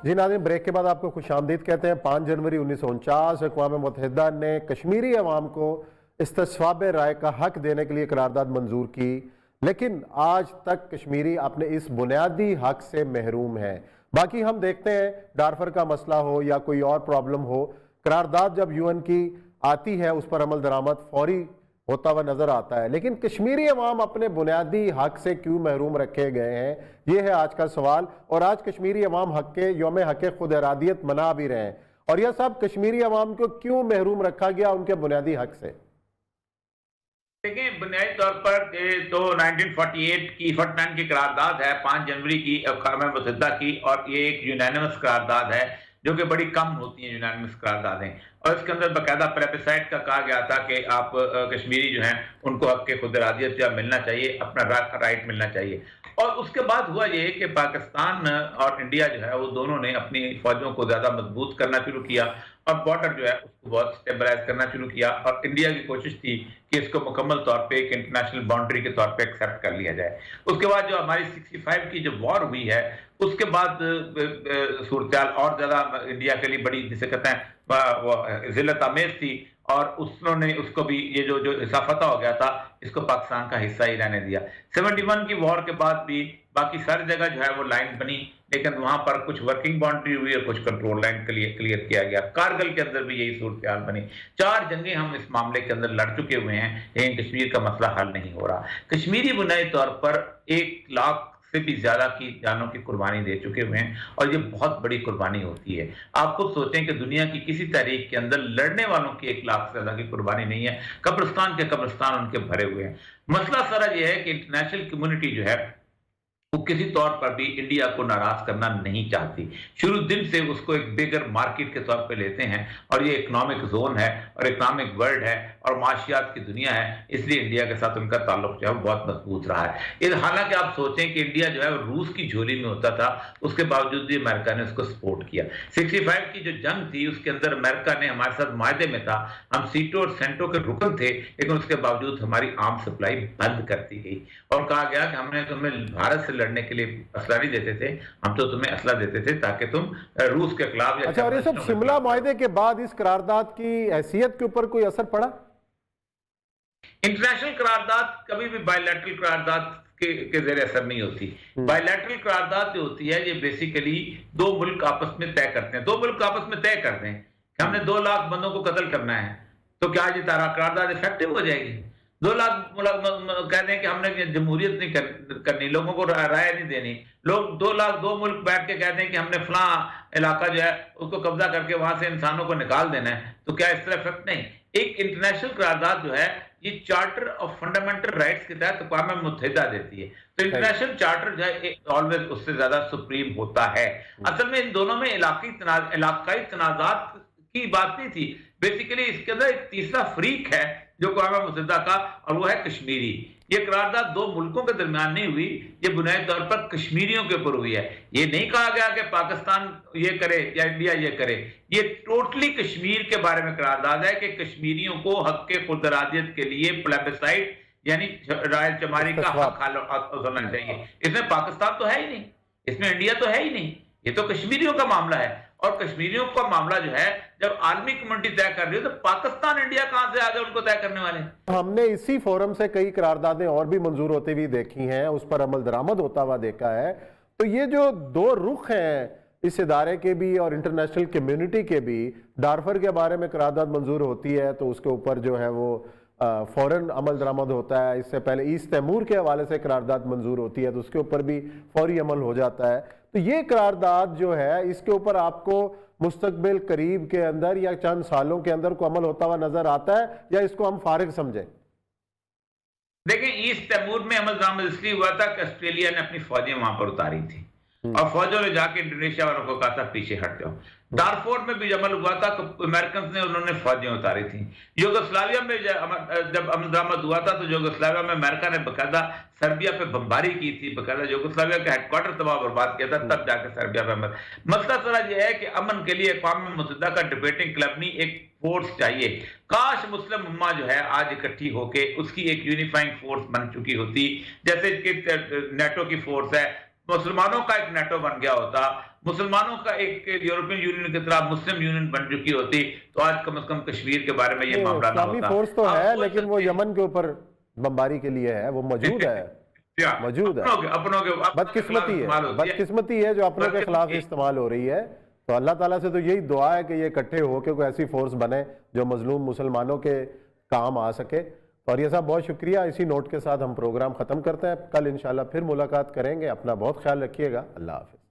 जी नाज़रीन, ब्रेक के बाद आपको खुशामदीद कहते हैं। 5 जनवरी 1949 अक़वाम मुत्तहिदा ने कश्मीरी अवाम को इस्तिस्वाब राय का हक देने के लिए करारदाद मंजूर की, लेकिन आज तक कश्मीरी अपने इस बुनियादी हक से महरूम है। बाकी हम देखते हैं डारफर का मसला हो या कोई और प्रॉब्लम हो, करारदाद जब यूएन की आती है उस पर अमल दरामद फौरी होता हुआ नजर आता है, लेकिन कश्मीरी अवाम अपने बुनियादी हक से क्यों महरूम रखे गए हैं, ये है आज का सवाल। और आज कश्मीरी अवाम यौम हक खुद इरादियत मना भी रहे हैं, और यह सब कश्मीरी अवाम को क्यों महरूम रखा गया उनके बुनियादी हक से। देखिए, बुनियादी तौर पर तो 1948 की 49 की करारदाद है, 5 जनवरी की अक़वाम मुत्तहिदा की, और ये एक यूनानिमस करारदाद है जो कि बड़ी कम होती हैं यूनानिमस करारदादें। और इसके अंदर बाकायदा प्लेबिसाइट का कहा गया था कि आप कश्मीरी जो हैं उनको हक के खुद इरादियत या मिलना चाहिए, अपना राइट मिलना चाहिए। और उसके बाद हुआ ये कि पाकिस्तान और इंडिया जो है वो दोनों ने अपनी फौजों को ज्यादा मजबूत करना शुरू किया और बॉर्डर जो है उसको बहुत स्टेबलाइज करना शुरू किया। और इंडिया की कोशिश थी कि इसको मुकम्मल तौर पे एक इंटरनेशनल बाउंड्री के तौर पे एक्सेप्ट कर लिया जाए। उसके बाद जो हमारी 65 की जो वॉर हुई है उसके बाद सूरत और ज्यादा इंडिया के लिए बड़ी, जिसे कहते हैं, जिल्लत आमेज थी, और उन्होंने उसको भी ये जो हिसाफता हो गया था इसको पाकिस्तान का हिस्सा ही रहने दिया। 71 की वॉर के बाद भी बाकी सारी जगह जो है वो लाइन बनी, लेकिन वहां पर कुछ वर्किंग बाउंड्री हुई और कुछ कंट्रोल लाइन क्लियर किया गया। कारगिल के अंदर भी यही सूरत बनी। 4 जंगें हम इस मामले के अंदर लड़ चुके हुए हैं, लेकिन कश्मीर का मसला हल नहीं हो रहा। कश्मीरी बुनियादी तौर पर 1 लाख से भी ज्यादा की जानों की कुर्बानी दे चुके हुए हैं, और ये बहुत बड़ी कुर्बानी होती है। आप खुद सोचें कि दुनिया की किसी तहरीक के अंदर लड़ने वालों की 1 लाख से ज्यादा की कुर्बानी नहीं है, कब्रिस्तान के कब्रिस्तान उनके भरे हुए हैं। मसला सारा ये है कि इंटरनेशनल कम्युनिटी जो है वो किसी तौर पर भी इंडिया को नाराज करना नहीं चाहती। शुरू दिन से उसको एक बिगर मार्केट के तौर पे लेते हैं, और ये इकोनॉमिक जोन है और इकोनॉमिक वर्ल्ड है और माशियात की दुनिया है, इसलिए इंडिया के साथ उनका ताल्लुक जो है वो बहुत मजबूत रहा है। हालांकि आप सोचें कि इंडिया जो है वो रूस की झोली में होता था, उसके बावजूद भी अमेरिका ने उसको सपोर्ट किया। 65 की जो जंग थी उसके अंदर अमेरिका ने हमारे साथ मायदे में था, हम सीटो और सेंटो के रुकन थे, लेकिन उसके बावजूद हमारी आर्म सप्लाई बंद कर दी गई और कहा गया कि हमने तुम्हें भारत से लड़ने के लिए असला नहीं देते थे, हम तो तुम्हें असला देते थे ताकि तुम रूस के खिलाफ। अच्छा, और ये सब शिमला मुआहदे के बाद इस करारदाद की हैसियत के ऊपर कोई असर पड़ा? इंटरनेशनल करारदाद कभी भी बायलैटरल करारदाद के ज़रिए असर नहीं होती। बायलैटरल करारदाद जो होती है ये बेसिकली 2 मुल्क आपस में तय करते हैं। 2 मुल्क आपस में तय करते हैं कि हमने 2 लाख बंदों को कत्ल करना है, तो क्या ये तारा करारदाद इफेक्टिव हो जाएगी? 2 लाख कहते हैं कि हमने जमहूरियत नहीं करनी, लोगों को राय नहीं देनी। लोग 2 लाख 2 मुल्क बैठ के कहते हैं कि हमने फला इलाका जो है उसको कब्जा करके वहां से इंसानों को निकाल देना है, तो क्या इस तरह इफेक्ट नहीं? एक इंटरनेशनल करारदाद जो है ये चार्टर ऑफ फंडामेंटल राइट्स के तहत अक़वाम मुत्तहिदा देती है, तो इंटरनेशनल चार्टर जो है ऑलवेज उससे ज्यादा सुप्रीम होता है। असल में इन दोनों में इलाकाई तनाजात की बात नहीं थी। बेसिकली इसके अंदर एक तीसरा फ्रीक है जो अक़वाम मुत्तहिदा का, और वो है कश्मीरी। ये करारदाद 2 मुल्कों के दरमियान नहीं हुई, ये बुनियादी तौर पर कश्मीरियों के ऊपर हुई है। ये नहीं कहा गया कि पाकिस्तान ये करे या इंडिया ये करे, ये टोटली कश्मीर के बारे में करारदाद है कि कश्मीरियों को हक के खुद इरादियत के लिए प्लेबिसाइट यानी रायशुमारी का हक होना चाहिए। इसमें पाकिस्तान तो है ही नहीं, इसमें इंडिया तो है ही नहीं, ये तो कश्मीरियों का मामला है। और कश्मीरियों का मामला जो है जब आलमी कम्युनिटी तय कर रही है तो पाकिस्तान इंडिया कहां से आ गए उनको तय करने वाले? हमने इसी फोरम से कई करारदादें और भी मंजूर होती हुई देखी हैं, उस पर अमल दरामद होता हुआ देखा है। तो ये जो 2 रुख हैं इस इदारे के भी और इंटरनेशनल कम्युनिटी के भी, डारफर के बारे में करारदाद मंजूर होती है तो उसके ऊपर जो है वो फौरन अमल दरामद होता है। इससे पहले ईस्ट तैमूर के हवाले से करारदाद मंजूर होती है तो उसके ऊपर भी फौरी अमल हो जाता है। तो ये करारदाद जो है इसके ऊपर आपको मुस्तकबिल करीब के अंदर या चंद सालों के अंदर को अमल होता हुआ नजर आता है, या इसको हम फारिग समझें? देखें, ईस्ट तैमूर में अमल दरामद इसलिए हुआ था कि ऑस्ट्रेलिया ने अपनी फौजें वहां पर उतारी थी और फौजों ने जाके इंडोनेशिया वालों को कहा था पीछे हट जाओ। डारफोर में भी अमल हुआ था, अमेरिकन ने उन्होंने फौजें उतारी थी। यूगोस्लाविया में जब अमल दरामद हुआ था तो यूगोस्लाविया में अमेरिका ने बकायदा सर्बिया पे बमबारी की थी, बकायदा यूगोस्लाविया का हेडक्वार्टर तबाह बर्बाद किया था, तब जाकर सर्बिया पे अमल। मसला सारा ये है कि अमन के लिए अक़वाम मुत्तहिदा का डिबेटिंग क्लब नहीं, एक फोर्स चाहिए। काश मुस्लिम उम्मा जो है आज इकट्ठी होके उसकी एक यूनिफाइंग फोर्स बन चुकी होती, जैसे कि नेटो की फोर्स है, मुसलमानों का एक नेटो बन गया होता, मुसलमानों का एक यूरोपियन यूनियन की तरह मुस्लिम यूनियन बन चुकी होती, तो आज कम से कम कश्मीर के बारे में ये मामला ना इस्लामी होता। फोर्स तो आप है, सोच लेकिन वो सकते हैं। यमन के ऊपर बमबारी के लिए है, वो मौजूद है, या, मौजूद है। अपनों के खिलाफ बदकिस्मती है, इस्तेमाल होती है। बदकिस्मती है जो अपनों के खिलाफ बदकिस्मती। इस्तेमाल हो रही है। तो अल्लाह ताला से तो यही दुआ है कि ये इकट्ठे होकर कोई ऐसी फोर्स बने जो मजलूम मुसलमानों के काम आ सके। और ये साहब बहुत शुक्रिया। इसी नोट के साथ हम प्रोग्राम ख़त्म करते हैं। कल इंशाल्लाह फिर मुलाकात करेंगे। अपना बहुत ख्याल रखिएगा। अल्लाह हाफ़िज़।